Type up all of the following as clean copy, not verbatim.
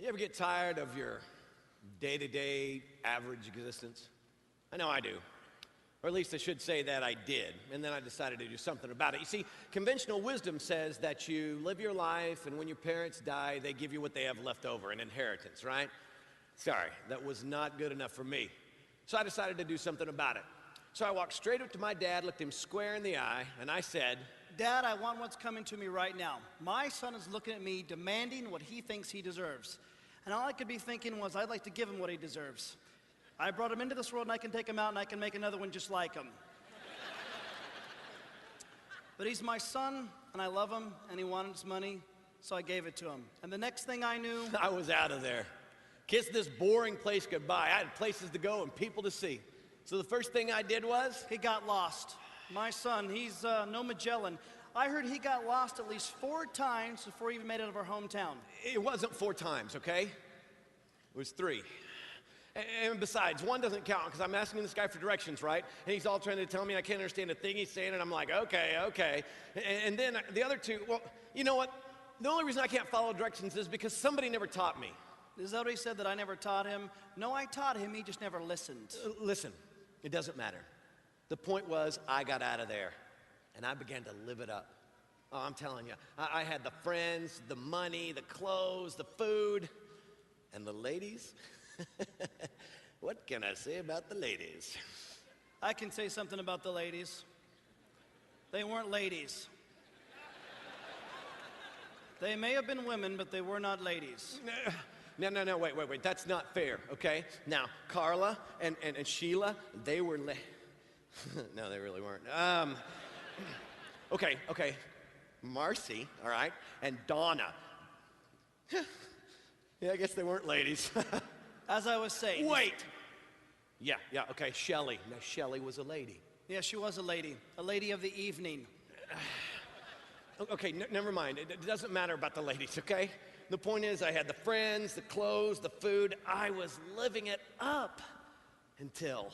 You ever get tired of your day-to-day average existence? I know I do. Or at least I should say that I did, and then I decided to do something about it. You see, conventional wisdom says that you live your life, and when your parents die, they give you what they have left over, an inheritance, right? Sorry, that was not good enough for me. So I decided to do something about it. So I walked straight up to my dad, looked him square in the eye, and I said, Dad, I want what's coming to me right now. My son is looking at me, demanding what he thinks he deserves. And all I could be thinking was, I'd like to give him what he deserves. I brought him into this world, and I can take him out, and I can make another one just like him. But he's my son, and I love him, and he wanted his money, so I gave it to him. And the next thing I knew... I was out of there. Kissed this boring place goodbye. I had places to go and people to see. So the first thing I did was... He got lost. My son, he's no Magellan. I heard he got lost at least 4 times before he even made it out of our hometown. It wasn't 4 times, okay? It was 3. And besides, 1 doesn't count because I'm asking this guy for directions, right? And he's all trying to tell me I can't understand a thing he's saying, and I'm like, okay. And then the other 2, well, you know what? The only reason I can't follow directions is because somebody never taught me. Is that what he said, that I never taught him? No, I taught him, he just never listened. Listen, it doesn't matter. The point was, I got out of there, and I began to live it up. Oh, I'm telling you, I had the friends, the money, the clothes, the food, and the ladies. What can I say about the ladies? I can say something about the ladies. They weren't ladies. They may have been women, but they were not ladies. No, wait, that's not fair, okay? Now, Carla and Sheila, they were no, they really weren't. Okay, Marcy, all right, and Donna. Yeah, I guess they weren't ladies. As I was saying. Wait! Yeah, okay, Shelley. Now, Shelley was a lady. Yeah, she was a lady of the evening. Okay, never mind. It doesn't matter about the ladies, okay? The point is, I had the friends, the clothes, the food. I was living it up until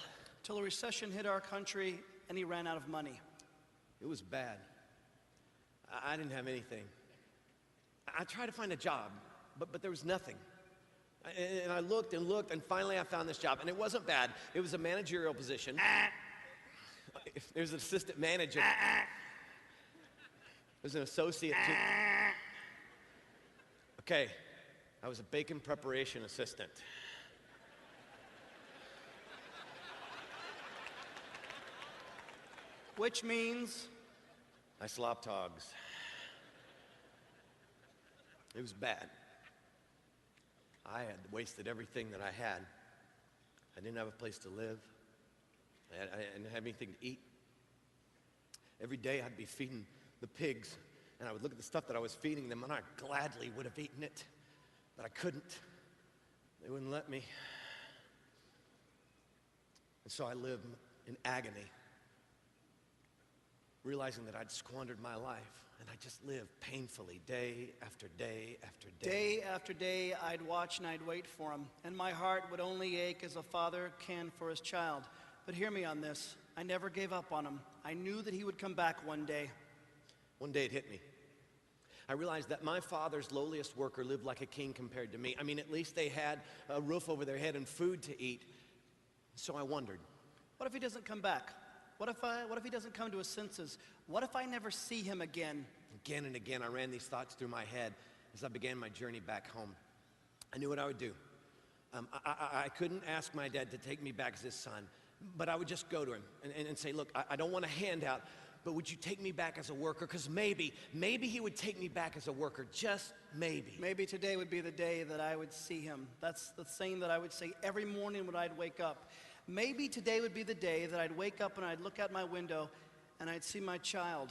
a recession hit our country and he ran out of money. It was bad. I didn't have anything. I tried to find a job, but there was nothing. And I looked and looked, and finally I found this job. And it wasn't bad. It was a managerial position. There was an assistant manager. There's an associate too. Okay, I was a bacon preparation assistant. Which means? I slopped hogs. It was bad. I had wasted everything that I had. I didn't have a place to live. I didn't have anything to eat. Every day I'd be feeding the pigs, and I would look at the stuff that I was feeding them, and I gladly would have eaten it, but I couldn't. They wouldn't let me. And so I lived in agony, realizing that I'd squandered my life, and I just lived painfully day after day after day. Day after day, I'd watch and I'd wait for him, and my heart would only ache as a father can for his child. But hear me on this. I never gave up on him. I knew that he would come back one day. One day it hit me. I realized that my father's lowliest worker lived like a king compared to me. I mean, at least they had a roof over their head and food to eat. So I wondered, what if he doesn't come back? What if he doesn't come to his senses? What if I never see him again? Again and again, I ran these thoughts through my head as I began my journey back home. I knew what I would do. I couldn't ask my dad to take me back as his son, but I would just go to him and say, look, I don't want a handout, but would you take me back as a worker? Because maybe he would take me back as a worker, just maybe. Maybe today would be the day that I would see him. That's the same that I would say every morning when I'd wake up. Maybe today would be the day that I'd wake up and I'd look out my window and I'd see my child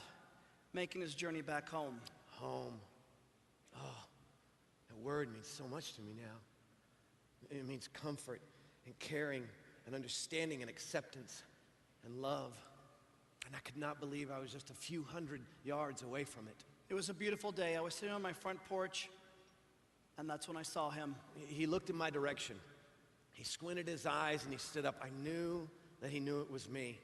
making his journey back home. Home. Oh, that word means so much to me now. It means comfort and caring and understanding and acceptance and love. And I could not believe I was just a few hundred yards away from it. It was a beautiful day. I was sitting on my front porch, and that's when I saw him. He looked in my direction. He squinted his eyes and he stood up. I knew that he knew it was me.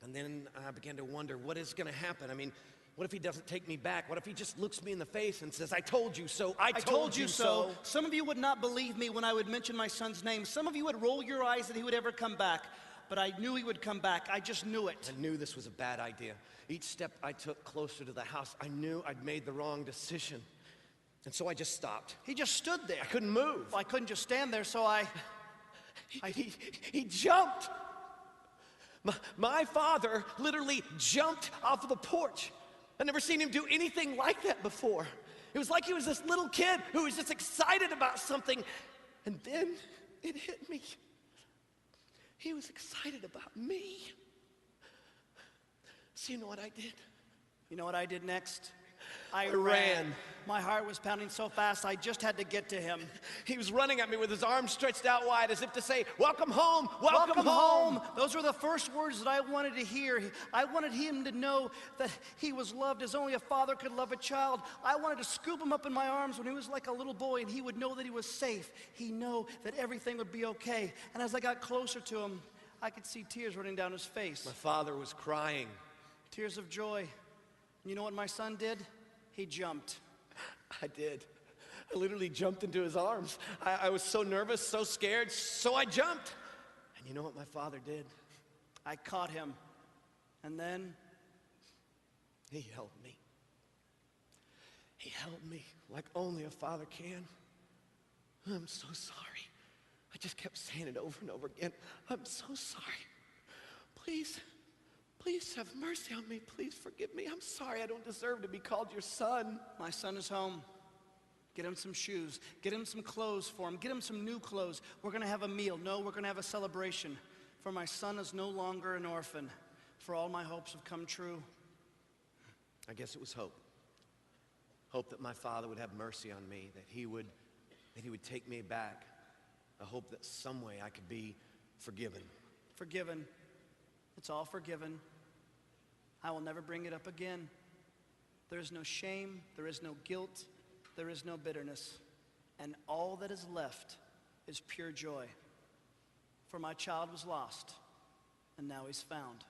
And then I began to wonder, what is going to happen? I mean, What if he doesn't take me back? What if he just looks me in the face and says, I told you so, I told you so. Some of you would not believe me when I would mention my son's name. Some of you would roll your eyes that he would ever come back. But I knew he would come back. I just knew it. I knew this was a bad idea. Each step I took closer to the house, I knew I'd made the wrong decision. And so I just stopped. He just stood there. I couldn't move. Well, I couldn't just stand there, so he jumped. My father literally jumped off of the porch. I'd never seen him do anything like that before. It was like he was this little kid who was just excited about something, and then it hit me. He was excited about me. So you know what I did? You know what I did next? I ran. My heart was pounding so fast, I just had to get to him. He was running at me with his arms stretched out wide as if to say, welcome home, welcome home. Those were the first words that I wanted to hear. I wanted him to know that he was loved as only a father could love a child. I wanted to scoop him up in my arms when he was like a little boy and he would know that he was safe. He'd know that everything would be okay. And as I got closer to him, I could see tears running down his face. My father was crying. Tears of joy. You know what my son did? He jumped. I did. I literally jumped into his arms. I was so nervous, so scared, so I jumped. And you know what my father did? I caught him. And then he held me. He held me like only a father can. I'm so sorry. I just kept saying it over and over again. I'm so sorry. Please have mercy on me. Please forgive me. I'm sorry. I don't deserve to be called your son. My son is home. Get him some shoes. Get him some clothes for him. Get him some new clothes. We're going to have a meal. No, we're going to have a celebration. For my son is no longer an orphan. For all my hopes have come true. I guess it was hope. Hope that my father would have mercy on me, that he would take me back. A hope that some way I could be forgiven. Forgiven. It's all forgiven. I will never bring it up again. There is no shame, there is no guilt, there is no bitterness. And all that is left is pure joy. For my child was lost, and now he's found.